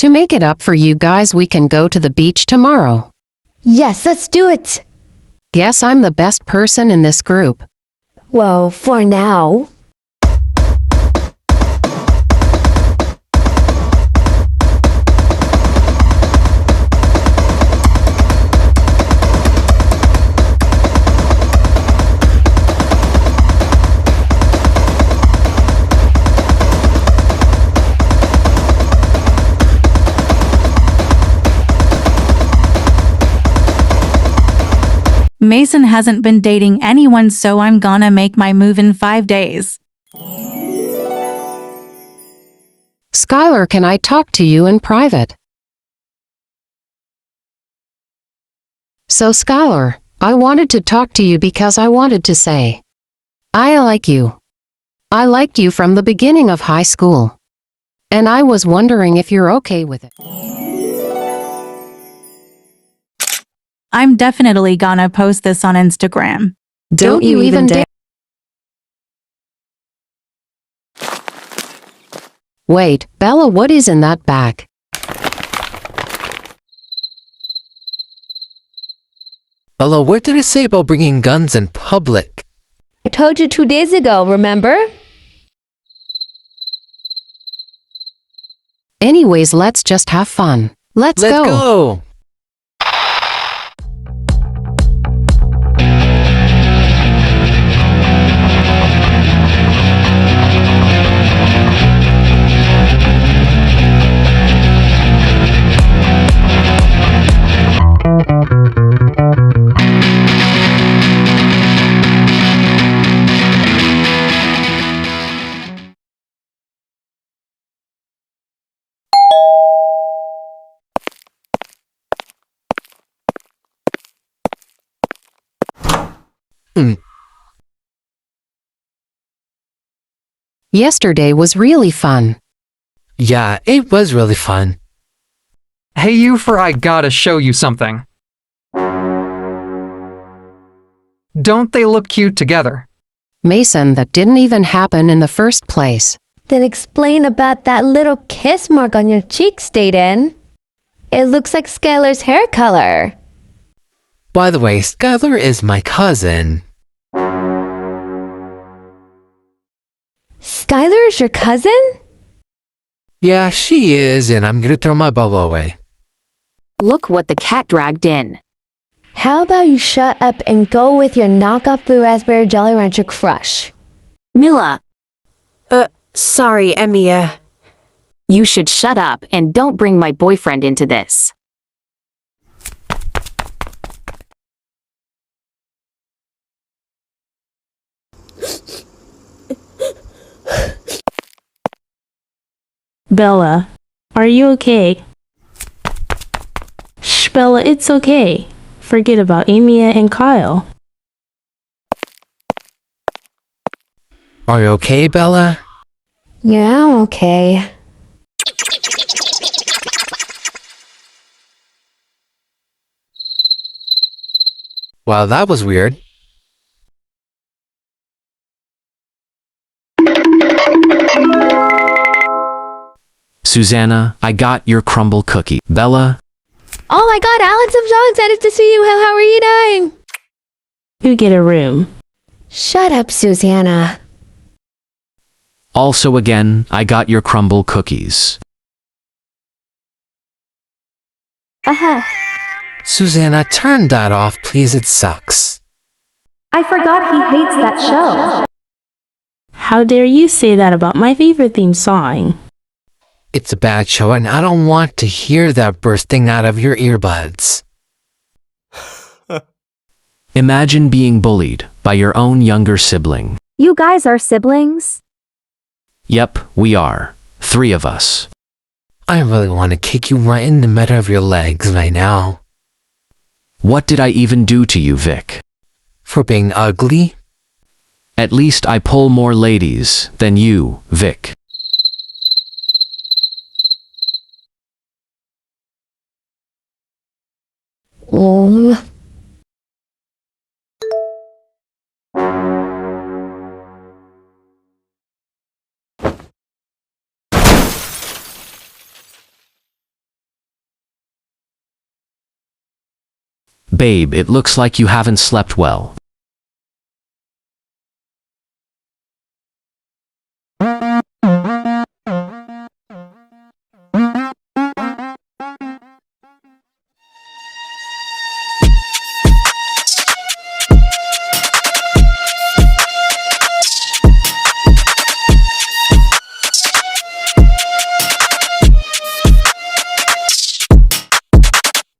To make it up for you guys, we can go to the beach tomorrow. Yes, let's do it. Guess I'm the best person in this group. Well, for now. Mason hasn't been dating anyone, so I'm gonna make my move in 5 days. Skylar, can I talk to you in private? So Skylar, I wanted to talk to you because I wanted to say, I like you. I liked you from the beginning of high school. And I was wondering if you're okay with it. I'm definitely gonna post this on Instagram. Don't you even dare. Wait, Bella, what is in that bag? Bella, what did it say about bringing guns in public? I told you 2 days ago, remember? Anyways, let's just have fun. Let's go! Yesterday was really fun. Yeah, it was really fun. Hey, I gotta show you something. Don't they look cute together? Mason, that didn't even happen in the first place. Then explain about that little kiss mark on your cheeks, Dayton. It looks like Skylar's hair color. By the way, Skylar is my cousin. Skylar is your cousin? Yeah, she is, and I'm gonna throw my bubble away. Look what the cat dragged in. How about you shut up and go with your knockoff Blue Raspberry Jolly Rancher crush? Mila, Sorry, Emiya. you should shut up and don't bring my boyfriend into this. Bella, are you okay? Shh, Bella, it's okay. Forget about Emiya and Kyle. Are you okay, Bella? Yeah, I'm okay. Well, that was weird. Susanna, I got your crumble cookie. Bella? Oh my god, Alex, I'm so excited to see you. How are you doing? You get a room. Shut up, Susanna. Also again, I got your crumble cookies. Susanna, turn that off, please. It sucks. I forgot he hates that show. How dare you say that about my favorite theme song? It's a bad show, and I don't want to hear that bursting out of your earbuds. Imagine being bullied by your own younger sibling. You guys are siblings? Yep, we are. 3 of us. I really want to kick you right in the middle of your legs right now. What did I even do to you, Vic? For being ugly? At least I pull more ladies than you, Vic. Oh. Babe, it looks like you haven't slept well.